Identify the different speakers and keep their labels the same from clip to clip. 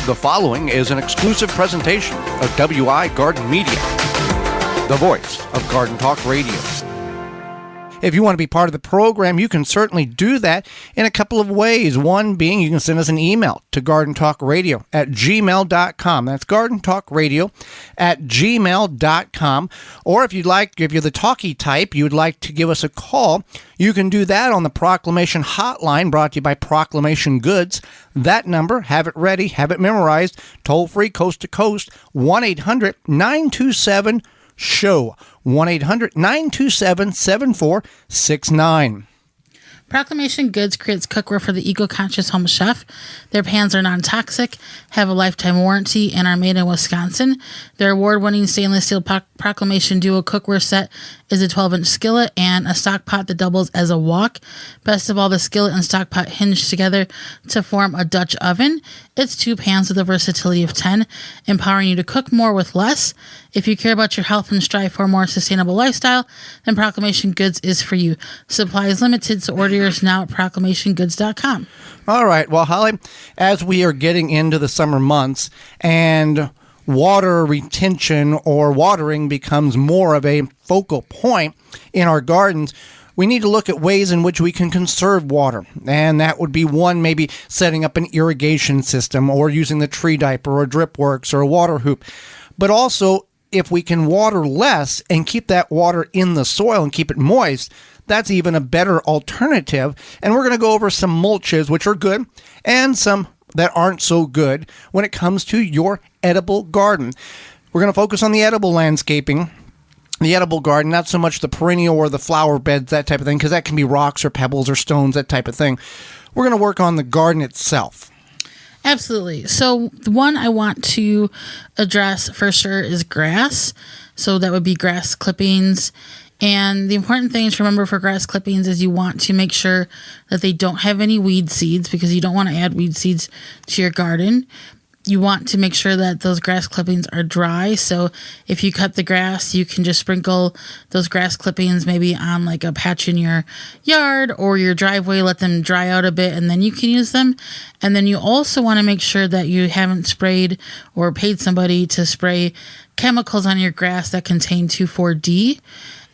Speaker 1: The following is an exclusive presentation of WI Garden Media, the voice of Garden Talk Radio. If you want to be part of the program, you can certainly do that in a couple of ways. One being you can send us an email to gardentalkradio@gmail.com. That's gardentalkradio@gmail.com. Or if you'd like, if you're the talkie type, you would like to give us a call, you can do that on the Proclamation Hotline brought to you by Proclamation Goods. That number, have it ready, have it memorized, toll free, coast to coast, 1-800-927-SHOW, 1-800-927-7469.
Speaker 2: Proclamation Goods creates cookware for the eco-conscious home chef. Their pans are non-toxic, have a lifetime warranty, and are made in Wisconsin. Their award-winning stainless steel Proclamation Duo cookware set is a 12-inch skillet and a stock pot that doubles as a wok. Best of all, the skillet and stock pot hinge together to form a Dutch oven. It's 2 pans with a versatility of 10, empowering you to cook more with less. If you care about your health and strive for a more sustainable lifestyle, then Proclamation Goods is for you. Supply is limited, so order yours now at proclamationgoods.com.
Speaker 1: All right. Well, Holly, as we are getting into the summer months and water retention or watering becomes more of a focal point in our gardens, we need to look at ways in which we can conserve water. And that would be one, maybe setting up an irrigation system or using the tree diaper or drip works or a water hoop. But also, if we can water less and keep that water in the soil and keep it moist, that's even a better alternative. And we're going to go over some mulches, which are good, and some that aren't so good when it comes to your edible garden. We're going to focus on the edible landscaping, the edible garden, not so much the perennial or the flower beds, that type of thing, because that can be rocks or pebbles or stones, that type of thing. We're going to work on the garden itself.
Speaker 2: Absolutely. So the one I want to address for sure is grass. So that would be grass clippings. And the important thing to remember for grass clippings is you want to make sure that they don't have any weed seeds, because you don't want to add weed seeds to your garden. You want to make sure that those grass clippings are dry. So if you cut the grass, you can just sprinkle those grass clippings maybe on like a patch in your yard or your driveway, let them dry out a bit, and then you can use them. And then you also want to make sure that you haven't sprayed or paid somebody to spray chemicals on your grass that contain 2,4-D.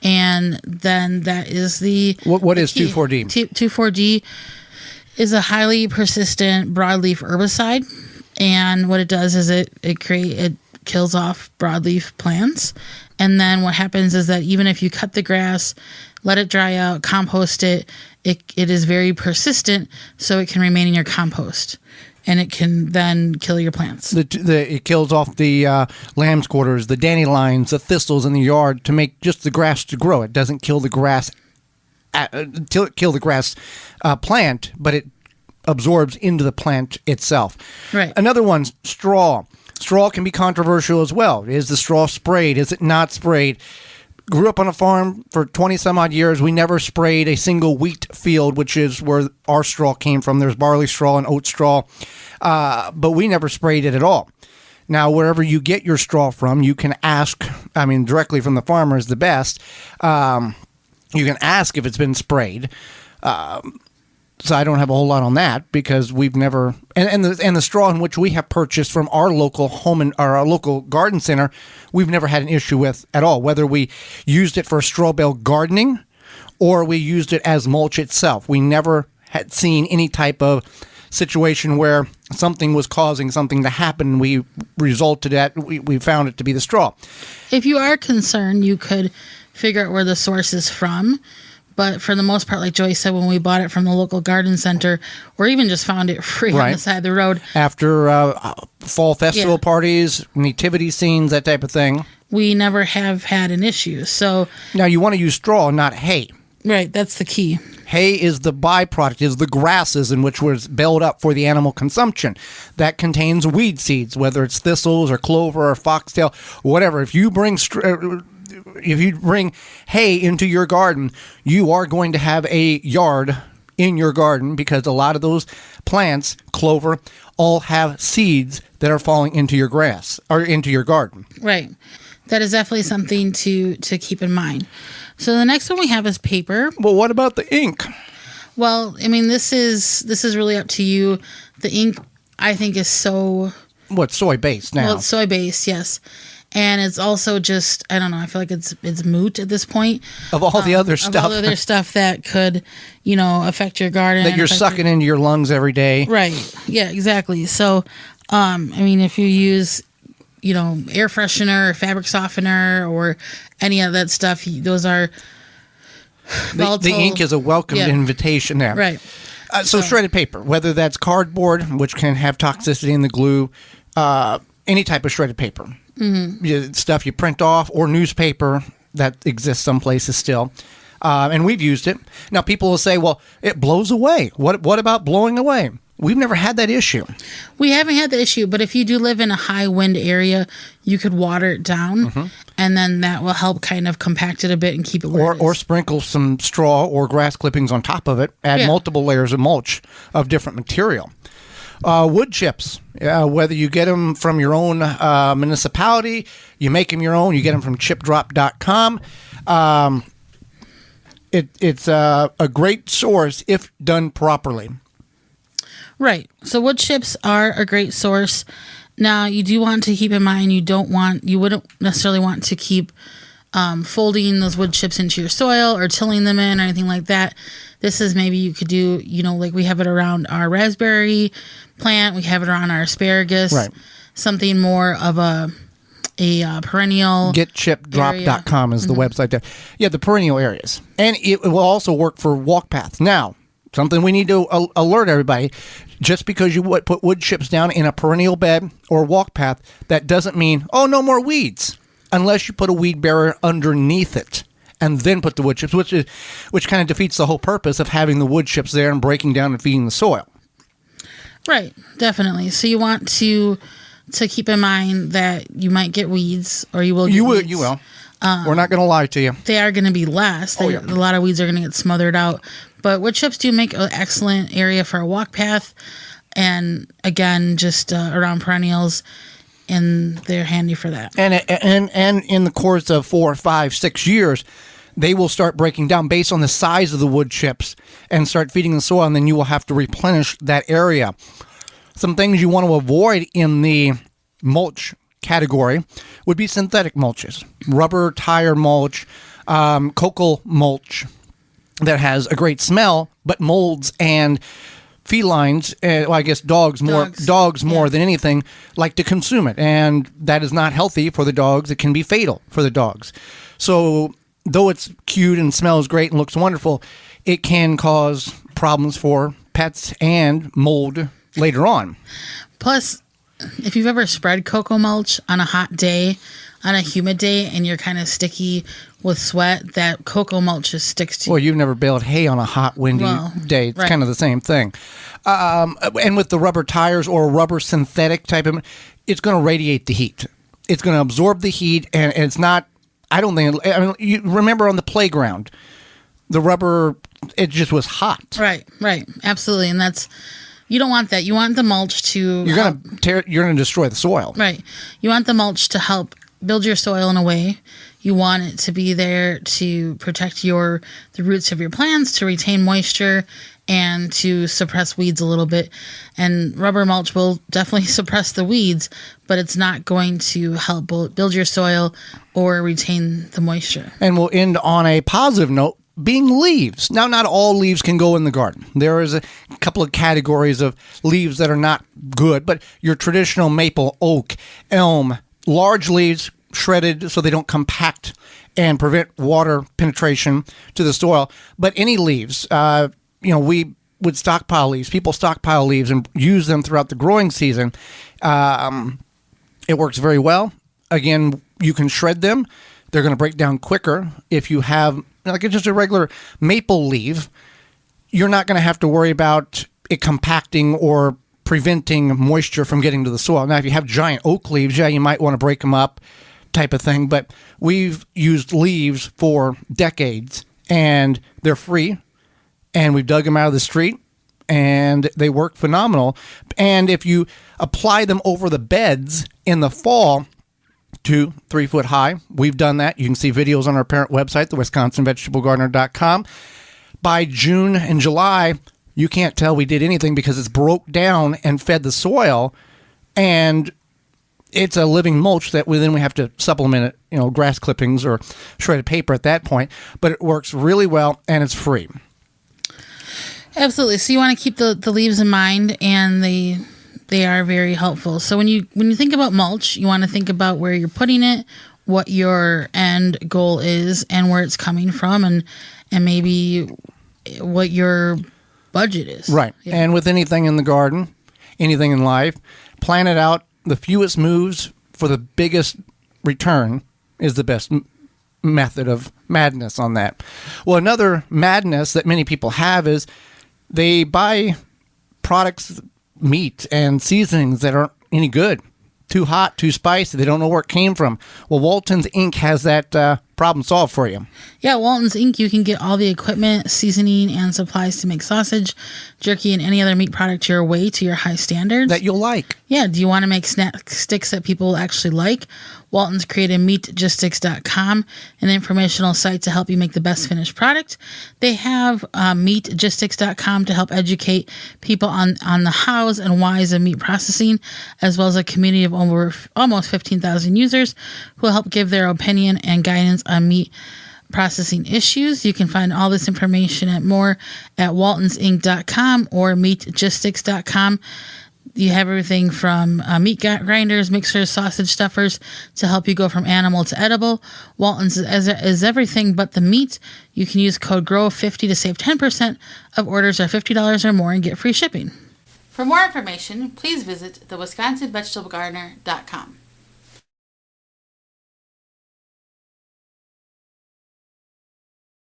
Speaker 2: And then that is the...
Speaker 1: What is 2,4-D?
Speaker 2: 2,4-D is a highly persistent broadleaf herbicide. And what it does is it kills off broadleaf plants. And then what happens is that even if you cut the grass, let it dry out, compost it, it is very persistent, so it can remain in your compost. And it can then kill your plants.
Speaker 1: It kills off the lamb's quarters, the dandelions, the thistles in the yard to make just the grass to grow. It doesn't kill the grass plant, but it absorbs into the plant itself.
Speaker 2: Right.
Speaker 1: Another one's straw. Straw can be controversial as well. Is the straw sprayed? Is it not sprayed? Grew up on a farm for 20 some odd years. We never sprayed a single wheat field, which is where our straw came from. There's barley straw and oat straw, but we never sprayed it at all. Now, wherever you get your straw from, you can ask, directly from the farmer is the best. You can ask if it's been sprayed. So I don't have a whole lot on that because we've never, and the straw in which we have purchased from our local home and our local garden center, we've never had an issue with at all. Whether we used it for straw bale gardening or we used it as mulch itself, we never had seen any type of situation where something was causing something to happen. We found it to be the straw. If
Speaker 2: you are concerned, you could figure out where the source is from. But for the most part, like Joyce said, when we bought it from the local garden center, or even just found it free on the side of the road.
Speaker 1: After fall festival parties, nativity scenes, that type of thing.
Speaker 2: We never have had an issue. So
Speaker 1: now you want to use straw, not hay.
Speaker 2: Right, that's the key.
Speaker 1: Hay is the byproduct, is the grasses in which was baled up for the animal consumption. That contains weed seeds, whether it's thistles or clover or foxtail, whatever. If you bring hay into your garden, you are going to have a yard in your garden because a lot of those plants, clover, all have seeds that are falling into your grass or into your garden.
Speaker 2: Right. That is definitely something to keep in mind. So the next one we have is paper.
Speaker 1: Well, what about the ink?
Speaker 2: Well, this is really up to you. The ink, I think, is so
Speaker 1: What, soy based now?
Speaker 2: Well, it's soy based, yes. And it's also just, I don't know, I feel like it's moot at this point.
Speaker 1: Of all the other stuff.
Speaker 2: Of all the other stuff that could, affect your garden.
Speaker 1: That you're sucking into your lungs every day.
Speaker 2: Right. Yeah, exactly. So, if you use, air freshener, or fabric softener, or any of that stuff, those are volatile.
Speaker 1: The ink is a welcome invitation there.
Speaker 2: Right.
Speaker 1: So shredded paper, whether that's cardboard, which can have toxicity in the glue, any type of shredded paper. Mm-hmm. Stuff you print off, or newspaper that exists some places still. And we've used it. Now, people will say, well, it blows away. What about blowing away? We've never had that issue.
Speaker 2: We haven't had the issue, but if you do live in a high wind area, you could water it down, and then that will help kind of compact it a bit and keep it where it is.
Speaker 1: Or sprinkle some straw or grass clippings on top of it. Add multiple layers of mulch of different material. Wood chips, whether you get them from your own municipality, you make them your own, you get them from chipdrop.com. It's a great source if done properly.
Speaker 2: Right. So wood chips are a great source. Now, you do want to keep in mind you wouldn't necessarily want to keep folding those wood chips into your soil or tilling them in or anything like that. This is maybe you could do, like we have it around our raspberry plant, we have it around our asparagus,
Speaker 1: right.
Speaker 2: Something more of a perennial.
Speaker 1: GetChipDrop.com is the website there. Yeah, the perennial areas. And it will also work for walk paths. Now, something we need to alert everybody, just because you put wood chips down in a perennial bed or walk path, that doesn't mean, no more weeds, unless you put a weed barrier underneath it and then put the wood chips, which kind of defeats the whole purpose of having the wood chips there and breaking down and feeding the soil.
Speaker 2: Right, definitely. So you want to keep in mind that you might get weeds, or you will get weeds.
Speaker 1: You will. We're not going to lie to you.
Speaker 2: They are going to be less. A lot of weeds are going to get smothered out. But wood chips do make an excellent area for a walk path. And again, just around perennials. And they're handy for that. And
Speaker 1: in the course of 4, 5, 6 years, they will start breaking down based on the size of the wood chips and start feeding the soil, and then you will have to replenish that area. Some things you want to avoid in the mulch category would be synthetic mulches, rubber tire mulch, cocoa mulch that has a great smell, but molds and felines, I guess dogs more than anything, like to consume it. And that is not healthy for the dogs. It can be fatal for the dogs. So though it's cute and smells great and looks wonderful, it can cause problems for pets and mold later on.
Speaker 2: Plus, if you've ever spread cocoa mulch on a hot day, on a humid day, and you're kind of sticky with sweat, that cocoa mulch just sticks to you.
Speaker 1: Well, you've never baled hay on a hot, windy day. It's kind of the same thing. And with the rubber tires or rubber synthetic type of, it's going to radiate the heat. It's going to absorb the heat, and it's not, you remember on the playground, the rubber, it just was hot.
Speaker 2: Right, absolutely. And you don't want that. You want the mulch to...
Speaker 1: You're going to destroy the soil.
Speaker 2: Right. You want the mulch to help build your soil in a way. You want it to be there to protect the roots of your plants, to retain moisture, and to suppress weeds a little bit. And rubber mulch will definitely suppress the weeds, but it's not going to help build your soil or retain the moisture.
Speaker 1: And we'll end on a positive note, being leaves. Now, not all leaves can go in the garden. There is a couple of categories of leaves that are not good, but your traditional maple, oak, elm, large leaves, shredded so they don't compact and prevent water penetration to the soil. But any leaves, we would stockpile leaves. People stockpile leaves and use them throughout the growing season. It works very well. Again, you can shred them. They're going to break down quicker. If you have just a regular maple leaf, you're not going to have to worry about it compacting or preventing moisture from getting to the soil. Now, if you have giant oak leaves, you might want to break them up type of thing. But we've used leaves for decades, and they're free, and we've dug them out of the street, and they work phenomenal. And if you apply them over the beds in the fall, 2-3 foot high. We've done that. You can see videos on our parent website, the WisconsinVegetableGardener.com. By June and July, you can't tell we did anything because it's broke down and fed the soil, and it's a living mulch that then we have to supplement it, grass clippings or shredded paper at that point. But it works really well, and it's free.
Speaker 2: Absolutely. So you want to keep the leaves in mind, and they are very helpful. So when you think about mulch, you want to think about where you're putting it, what your end goal is, and where it's coming from, and maybe what your budget is.
Speaker 1: Right. Yeah. And with anything in the garden, anything in life, plan it out. The fewest moves for the biggest return is the best method of madness on that. Well, another madness that many people have is they buy products, meat and seasonings that aren't any good. Too hot, too spicy. They don't know where it came from. Well, Walton's Inc. has that problem solved for you.
Speaker 2: Yeah, Walton's Inc. You can get all the equipment, seasoning, and supplies to make sausage, jerky, and any other meat product your way to your high standards.
Speaker 1: That you'll like.
Speaker 2: Yeah, do you want to make snack sticks that people actually like? Walton's created meatgistics.com, an informational site to help you make the best finished product. They have meatgistics.com to help educate people on the hows and whys of meat processing, as well as a community of over almost 15,000 users who will help give their opinion and guidance on meat processing issues. You can find all this information and more at waltonsinc.com or meatgistics.com. You have everything from meat grinders, mixers, sausage stuffers to help you go from animal to edible. Walton's is everything but the meat. You can use code GROW50 to save 10% of orders are $50 or more and get free shipping. For more information, please visit thewisconsinvegetablegardener.com.